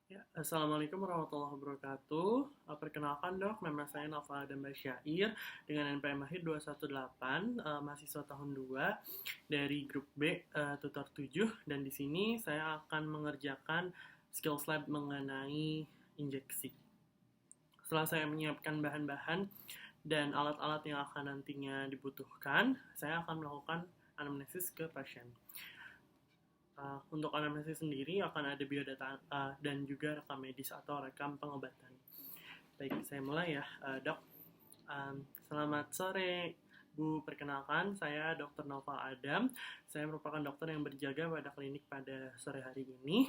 Ya, Assalamualaikum warahmatullahi wabarakatuh. Perkenalkan dok, nama saya Nova Adam Basyair dengan NPM Mahir 218, mahasiswa tahun 2 dari grup B, tutor 7, dan di sini saya akan mengerjakan skills lab mengenai injeksi. Setelah saya menyiapkan bahan-bahan dan alat-alat yang akan nantinya dibutuhkan, saya akan melakukan anamnesis ke pasien. Untuk anamnesis sendiri akan ada biodata dan juga rekam medis atau rekam pengobatan. Baik, saya mulai ya, dok. Selamat sore, Bu. Perkenalkan, saya Dr. Nova Adam. Saya merupakan dokter yang berjaga pada klinik pada sore hari ini.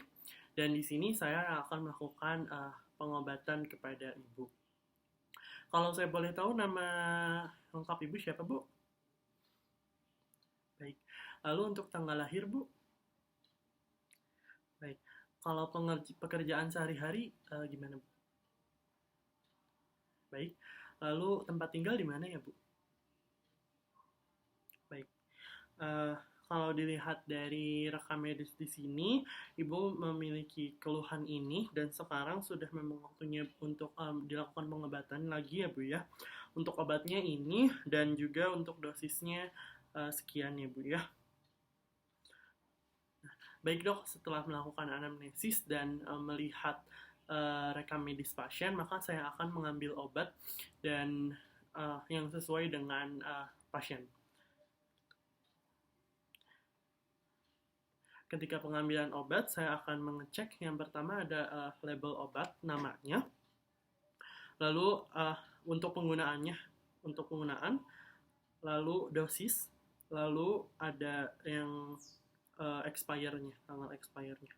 Dan di sini saya akan melakukan pengobatan kepada Ibu. Kalau saya boleh tahu nama lengkap Ibu siapa, Bu? Baik. Lalu untuk tanggal lahir, Bu? Baik. Kalau pekerjaan sehari-hari gimana, Bu? Baik. Lalu tempat tinggal di mana ya, Bu? Baik. Uh, Kalau dilihat dari rekam medis di sini, Ibu memiliki keluhan ini dan sekarang sudah memang waktunya untuk dilakukan pengobatan lagi ya, Bu ya. Untuk obatnya ini dan juga untuk dosisnya sekian ya, Bu ya. Baik dok, setelah melakukan anamnesis dan melihat rekam medis pasien, maka saya akan mengambil obat dan yang sesuai dengan pasien. Ketika pengambilan obat, saya akan mengecek yang pertama ada label obat, namanya. Lalu untuk penggunaan, lalu dosis, lalu ada yang expire-nya, tanggal expire-nya.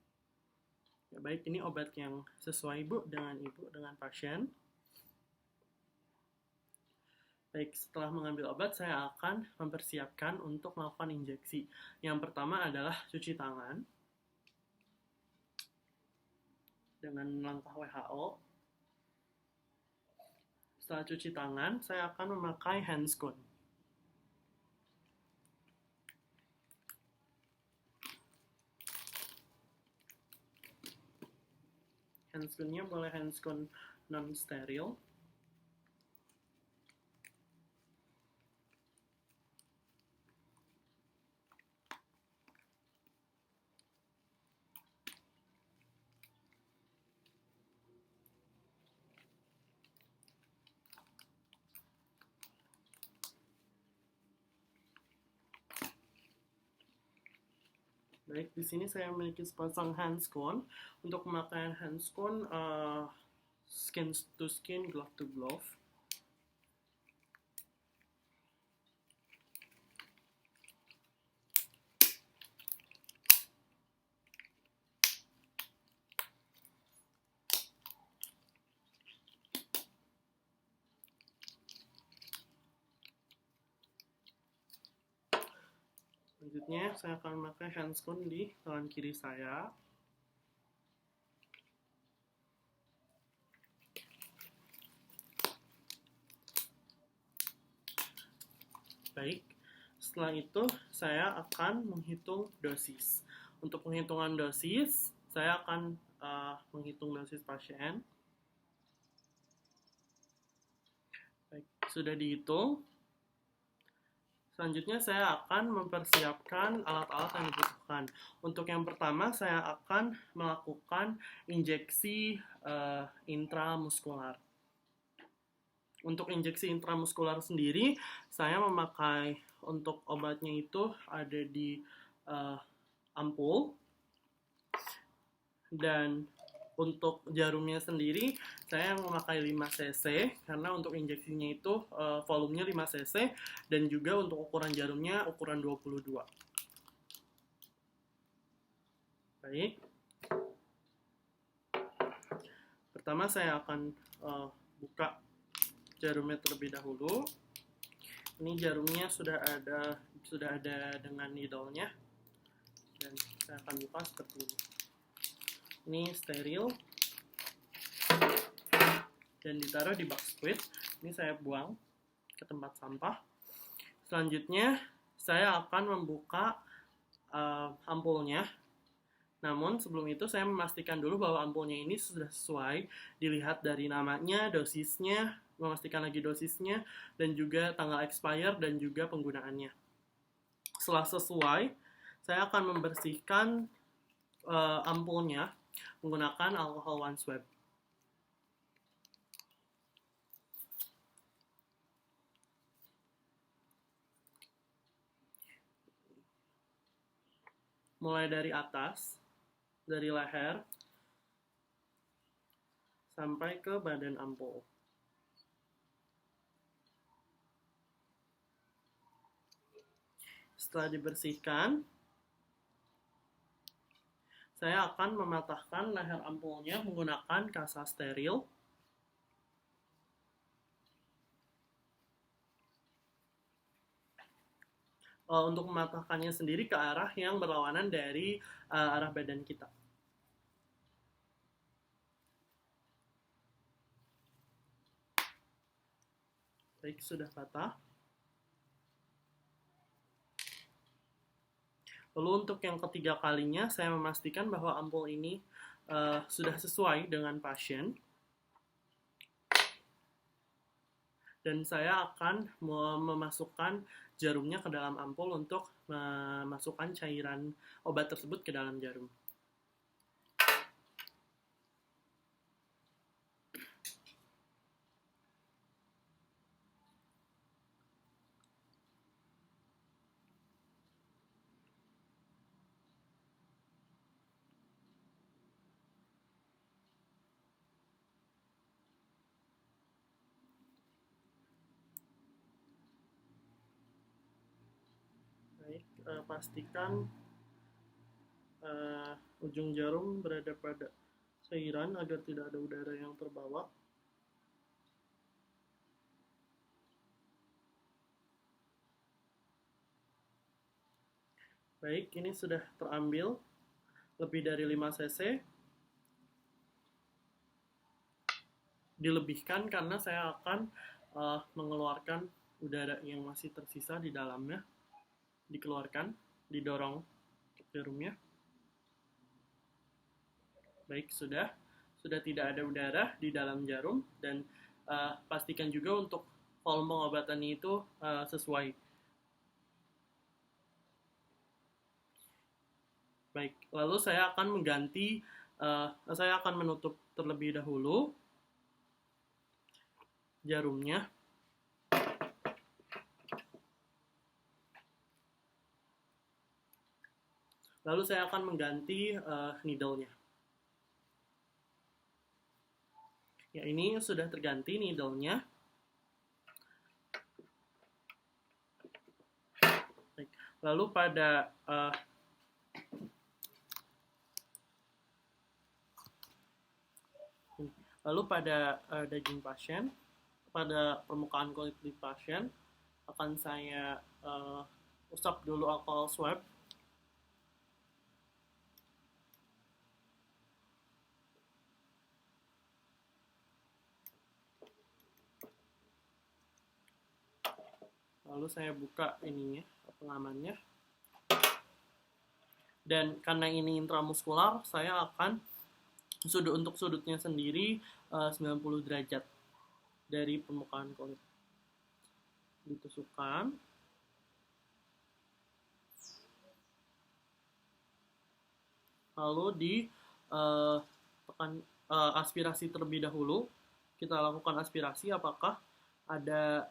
Ya, baik, ini obat yang sesuai Ibu dengan pasien. Baik, setelah mengambil obat, saya akan mempersiapkan untuk melakukan injeksi. Yang pertama adalah cuci tangan dengan langkah WHO. Setelah cuci tangan, saya akan memakai handscoon. Handscoon-nya boleh handscoon non-steril. Baik, di sini saya memiliki sepasang handscoon. Untuk pemakaian handscoon, skin to skin, glove to glove. Selanjutnya, saya akan memakai handscoon di tangan kiri saya. Baik, setelah itu saya akan menghitung dosis. Untuk penghitungan dosis, saya akan menghitung dosis pasien. Baik, sudah dihitung. Selanjutnya saya akan mempersiapkan alat-alat yang dibutuhkan. Untuk yang pertama saya akan melakukan injeksi intramuskular. Untuk injeksi intramuskular sendiri, saya memakai untuk obatnya itu ada di ampul. Dan untuk jarumnya sendiri, saya memakai 5 cc karena untuk injeksinya itu volumenya 5 cc dan juga untuk ukuran jarumnya ukuran 22. Baik. Pertama saya akan buka jarumnya terlebih dahulu. Ini jarumnya sudah ada dengan needle-nya. Dan saya akan buka seperti ini. Ini steril dan ditaruh di box squid. Ini saya buang ke tempat sampah. Selanjutnya saya akan membuka ampulnya Namun sebelum itu saya memastikan dulu bahwa ampulnya ini sudah sesuai, dilihat dari namanya, dosisnya, memastikan lagi dosisnya, dan juga tanggal expire dan juga penggunaannya. Setelah sesuai, saya akan membersihkan ampulnya menggunakan alcohol one swab. Mulai dari atas, dari leher, sampai ke badan ampul. Setelah dibersihkan, saya akan mematahkan leher ampulnya menggunakan kasa steril. Untuk mematahkannya sendiri ke arah yang berlawanan dari arah badan kita. Baik, sudah patah. Lalu untuk yang ketiga kalinya, saya memastikan bahwa ampul ini sudah sesuai dengan pasien. Dan saya akan memasukkan jarumnya ke dalam ampul untuk memasukkan cairan obat tersebut ke dalam jarum. Baik, pastikan ujung jarum berada pada cairan agar tidak ada udara yang terbawa. Baik, ini sudah terambil lebih dari 5 cc. Dilebihkan karena saya akan mengeluarkan udara yang masih tersisa di dalamnya. Dikeluarkan, didorong jarumnya. Baik, sudah tidak ada udara di dalam jarum, dan pastikan juga untuk volume pengobatannya itu sesuai. Baik, lalu saya akan mengganti, saya akan menutup terlebih dahulu jarumnya. Lalu saya akan mengganti needle-nya. Ya, ini sudah terganti needle-nya. Baik. Lalu pada daging pasien, pada permukaan kulit di pasien, akan saya usap dulu alcohol swab. Lalu saya buka ininya, pengamannya. Dan karena ini intramuskular, saya akan untuk sudutnya sendiri 90 derajat dari permukaan kulit. Ditusukkan. Lalu ditekan aspirasi terlebih dahulu. Kita lakukan aspirasi apakah ada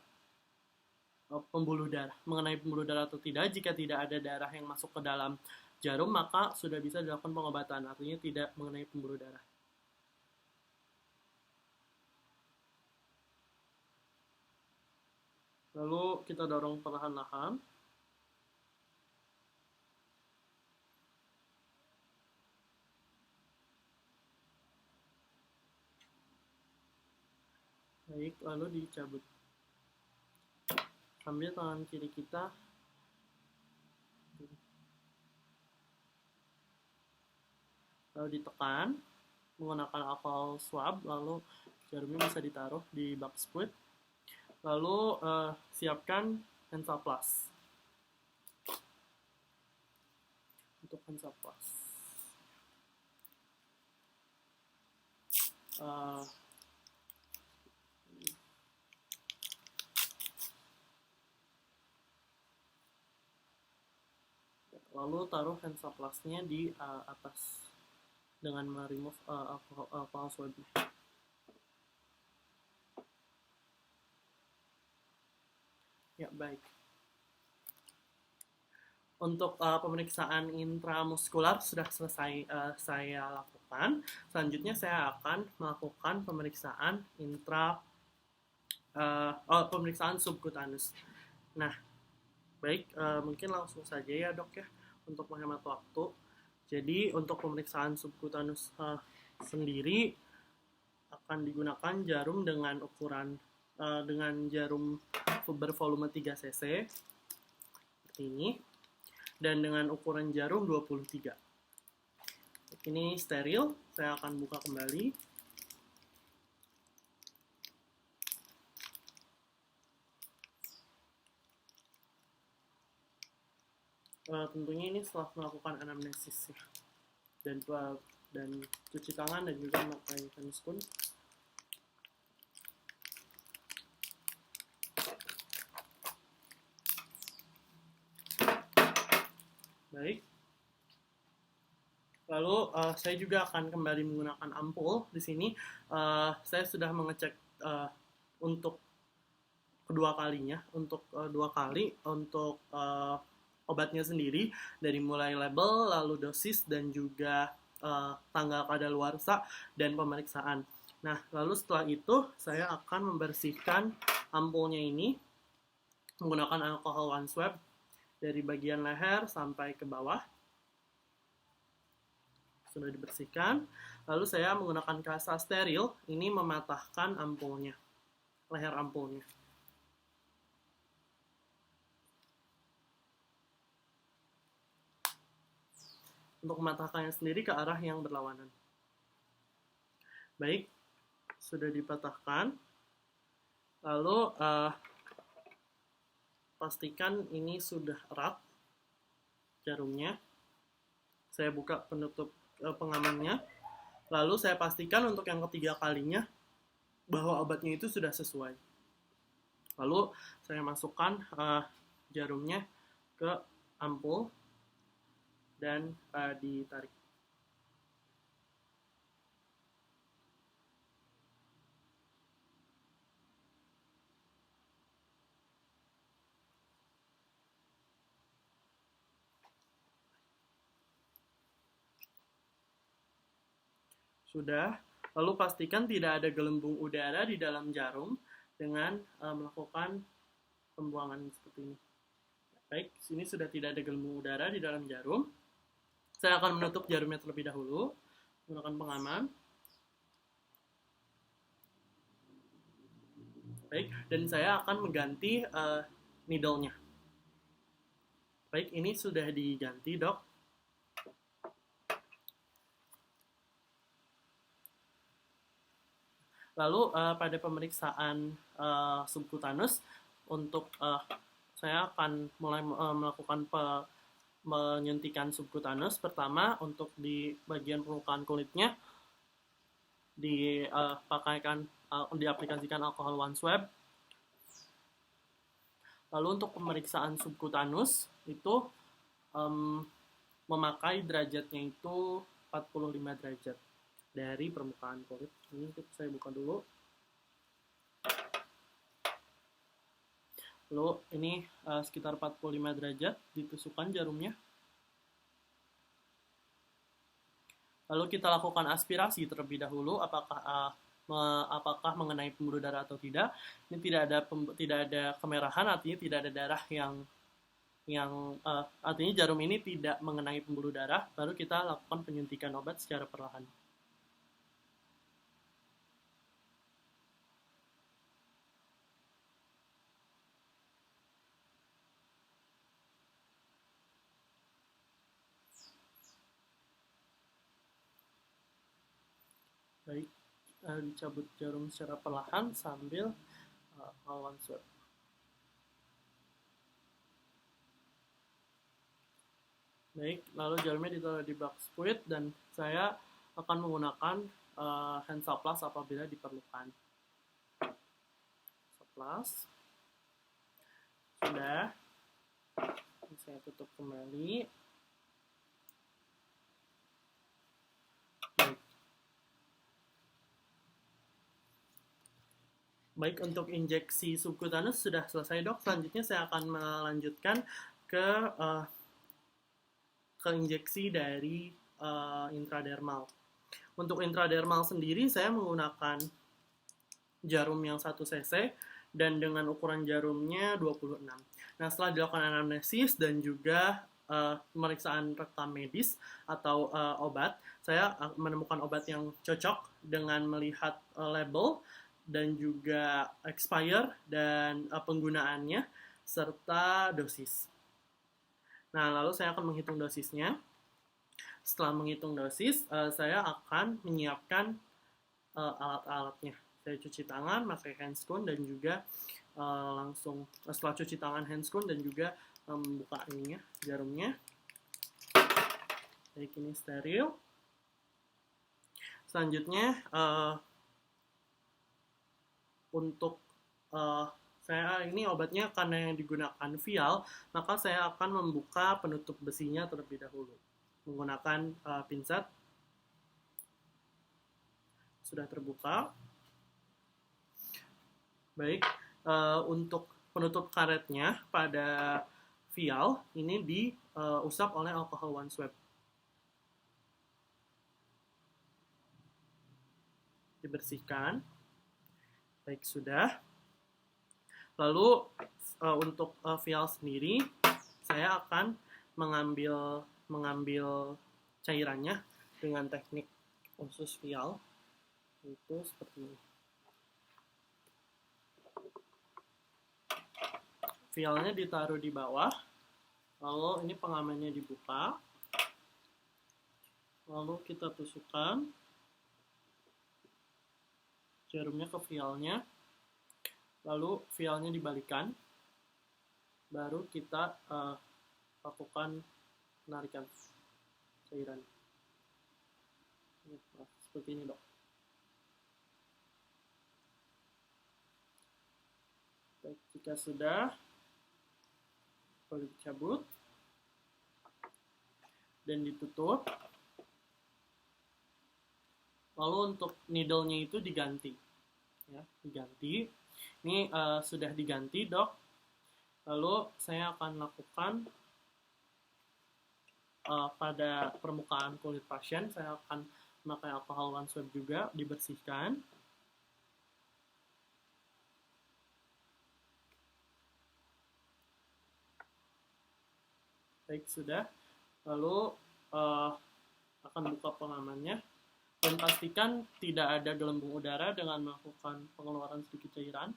pembuluh darah, mengenai pembuluh darah atau tidak. Jika tidak ada darah yang masuk ke dalam jarum, maka sudah bisa dilakukan pengobatan, artinya tidak mengenai pembuluh darah. Lalu kita dorong perlahan-lahan. Baik, lalu dicabut. Ambil tangan kiri kita. Lalu ditekan menggunakan alcohol swab, lalu jarumnya bisa ditaruh di bag squid. Lalu siapkan Hansaplast. Untuk Hansaplast. uh, lalu taruh Hansaplastnya di atas dengan remove alcohol swabnya. Ya, baik. Untuk pemeriksaan intramuskular sudah selesai saya lakukan. Selanjutnya saya akan melakukan pemeriksaan pemeriksaan subkutanus. Nah, baik, mungkin langsung saja ya dok ya, untuk menghemat waktu. Jadi untuk pemeriksaan subkutanus sendiri akan digunakan jarum dengan ukuran dengan jarum bervolume 3 cc seperti ini, dan dengan ukuran jarum 23. Ini steril, saya akan buka kembali. Tentunya ini setelah melakukan anamnesis ya, dan cuci tangan dan juga memakai hand spoon. Baik. Lalu saya juga akan kembali menggunakan ampul di sini. Saya sudah mengecek untuk kedua kalinya, untuk 2 kali untuk obatnya sendiri, dari mulai label, lalu dosis, dan juga tanggal kadaluarsa dan pemeriksaan. Nah, lalu setelah itu saya akan membersihkan ampulnya ini menggunakan alcohol one swab dari bagian leher sampai ke bawah. Sudah dibersihkan. Lalu saya menggunakan kasa steril ini mematahkan ampulnya, leher ampulnya. Untuk mematahkannya sendiri ke arah yang berlawanan. Baik, sudah dipatahkan. Lalu pastikan ini sudah erat jarumnya. Saya buka penutup pengamannya. Lalu saya pastikan untuk yang ketiga kalinya bahwa obatnya itu sudah sesuai. Lalu saya masukkan jarumnya ke ampul dan ditarik. Sudah. Lalu pastikan tidak ada gelembung udara di dalam jarum dengan melakukan pembuangan seperti ini. Baik, sini sudah tidak ada gelembung udara di dalam jarum. Saya akan menutup jarumnya terlebih dahulu menggunakan pengaman. Baik, dan saya akan mengganti needle-nya. Baik, ini sudah diganti, dok. Lalu pada pemeriksaan subkutanus, untuk saya akan mulai melakukan menyuntikan subkutanus. Pertama, untuk di bagian permukaan kulitnya diaplikasikan alcohol one swab. Lalu untuk pemeriksaan subkutanus itu memakai derajatnya itu 45 derajat dari permukaan kulit. Ini saya buka dulu. Lalu ini sekitar 45 derajat ditusukkan jarumnya. Lalu kita lakukan aspirasi terlebih dahulu, apakah mengenai pembuluh darah atau tidak. Ini tidak ada kemerahan, artinya tidak ada darah yang artinya jarum ini tidak mengenai pembuluh darah. Baru kita lakukan penyuntikan obat secara perlahan. Baik, dicabut jarum secara perlahan sambil one swab. Baik, lalu jarumnya ditaruh di box fluid dan saya akan menggunakan hand surplus apabila diperlukan. Surplus sudah, saya tutup kembali. Baik, untuk injeksi subkutanus sudah selesai, Dok. Selanjutnya saya akan melanjutkan ke injeksi dari intradermal. Untuk intradermal sendiri saya menggunakan jarum yang 1 cc dan dengan ukuran jarumnya 26. Nah, setelah dilakukan anamnesis dan juga pemeriksaan rekam medis atau obat, saya menemukan obat yang cocok dengan melihat label dan juga expire dan penggunaannya serta dosis. Nah, lalu saya akan menghitung dosisnya. Setelah menghitung dosis, saya akan menyiapkan alat-alatnya. Saya cuci tangan, pakai handscoon dan juga langsung setelah cuci tangan handscoon dan juga membuka ininya, jarumnya. Baik, ini steril. Selanjutnya untuk saya ini obatnya karena yang digunakan vial, maka saya akan membuka penutup besinya terlebih dahulu menggunakan pinset. Sudah terbuka. Baik, untuk penutup karetnya pada vial ini diusap oleh alcohol one swab. Dibersihkan. Baik, sudah. Lalu untuk vial sendiri, saya akan mengambil cairannya dengan teknik khusus vial, itu seperti ini. Vialnya ditaruh di bawah, lalu ini pengamannya dibuka, lalu kita tusukkan jarumnya ke vialnya, lalu vialnya dibalikan, baru kita lakukan penarikan cairan. Seperti ini, Dok. Baik, jika sudah, boleh dicabut dan ditutup. Lalu untuk needle-nya itu diganti, ya, diganti. Ini sudah diganti, Dok. Lalu saya akan lakukan pada permukaan kulit pasien, saya akan memakai alcohol one swab juga, dibersihkan. Baik, sudah. Lalu akan buka pengamannya. Dan pastikan tidak ada gelembung udara dengan melakukan pengeluaran sedikit cairan.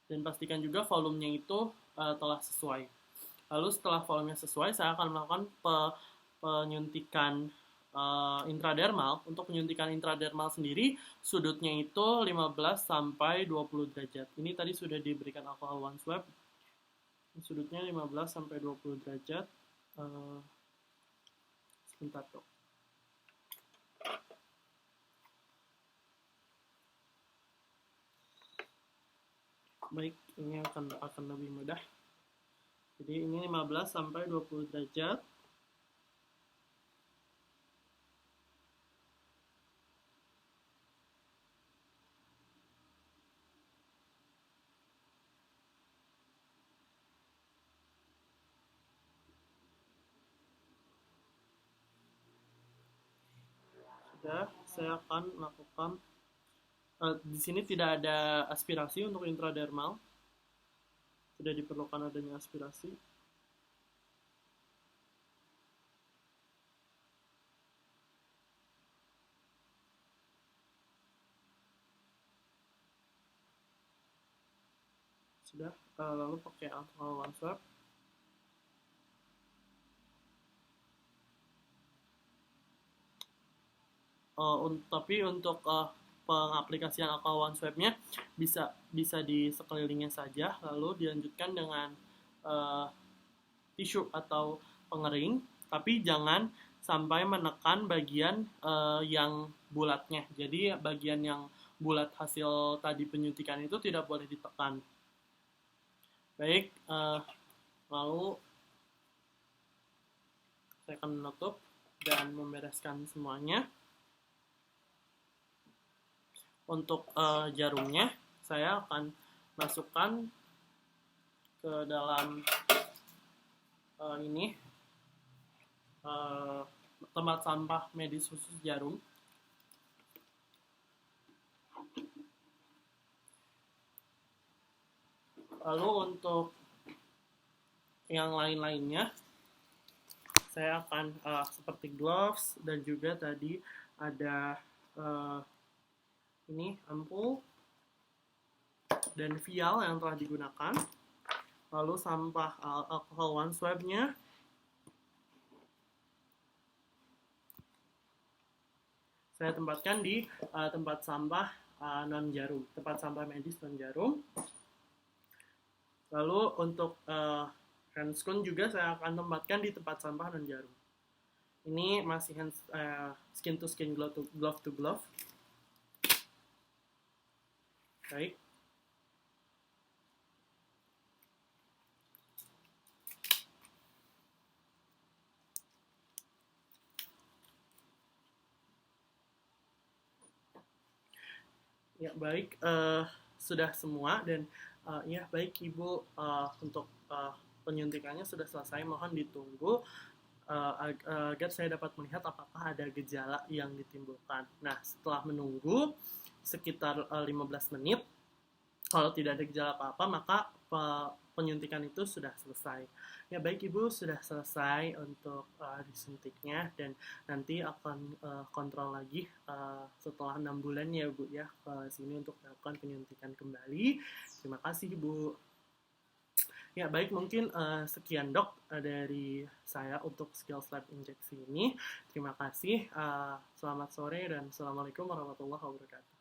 Dan pastikan juga volumenya itu telah sesuai. Lalu setelah volumenya sesuai, saya akan melakukan penyuntikan intradermal. Untuk penyuntikan intradermal sendiri, sudutnya itu 15 sampai 20 derajat. Ini tadi sudah diberikan alcohol one swab. Sudutnya 15 sampai 20 derajat. Sebentar, Dok. Baik, ini akan lebih mudah. Jadi ini 15 sampai 20 derajat. Sudah, saya akan melakukan di sini tidak ada aspirasi untuk intradermal. Tidak diperlukan adanya aspirasi. Sudah, lalu pakai alcohol one swab. Tapi untuk pengaplikasian alcohol one swab-nya bisa di sekelilingnya saja, lalu dilanjutkan dengan tisu atau pengering, tapi jangan sampai menekan bagian yang bulatnya. Jadi bagian yang bulat hasil tadi penyuntikan itu tidak boleh ditekan. Baik, lalu saya akan menutup dan membereskan semuanya. Untuk jarumnya, saya akan masukkan ke dalam ini tempat sampah medis khusus jarum. Lalu untuk yang lain-lainnya, saya akan seperti gloves dan juga tadi ada ini ampul dan vial yang telah digunakan. Lalu sampah alcohol one swab-nya. Saya tempatkan di tempat sampah non jarum, tempat sampah medis non jarum. Lalu untuk handscone juga saya akan tempatkan di tempat sampah non jarum. Ini masih skin to skin, glove to glove. Baik. Ya baik, sudah semua dan ya baik Ibu, untuk penyuntikannya sudah selesai. Mohon ditunggu agar saya dapat melihat apakah ada gejala yang ditimbulkan. Nah, setelah menunggu sekitar 15 menit, kalau tidak ada gejala apa-apa, maka penyuntikan itu sudah selesai. Ya baik Ibu, sudah selesai untuk disuntiknya dan nanti akan kontrol lagi setelah 6 bulan ya Bu ya ke sini untuk melakukan penyuntikan kembali. Terima kasih Bu. Ya baik, mungkin sekian dok dari saya untuk skills lab injeksi ini. Terima kasih, selamat sore dan assalamualaikum warahmatullahi wabarakatuh.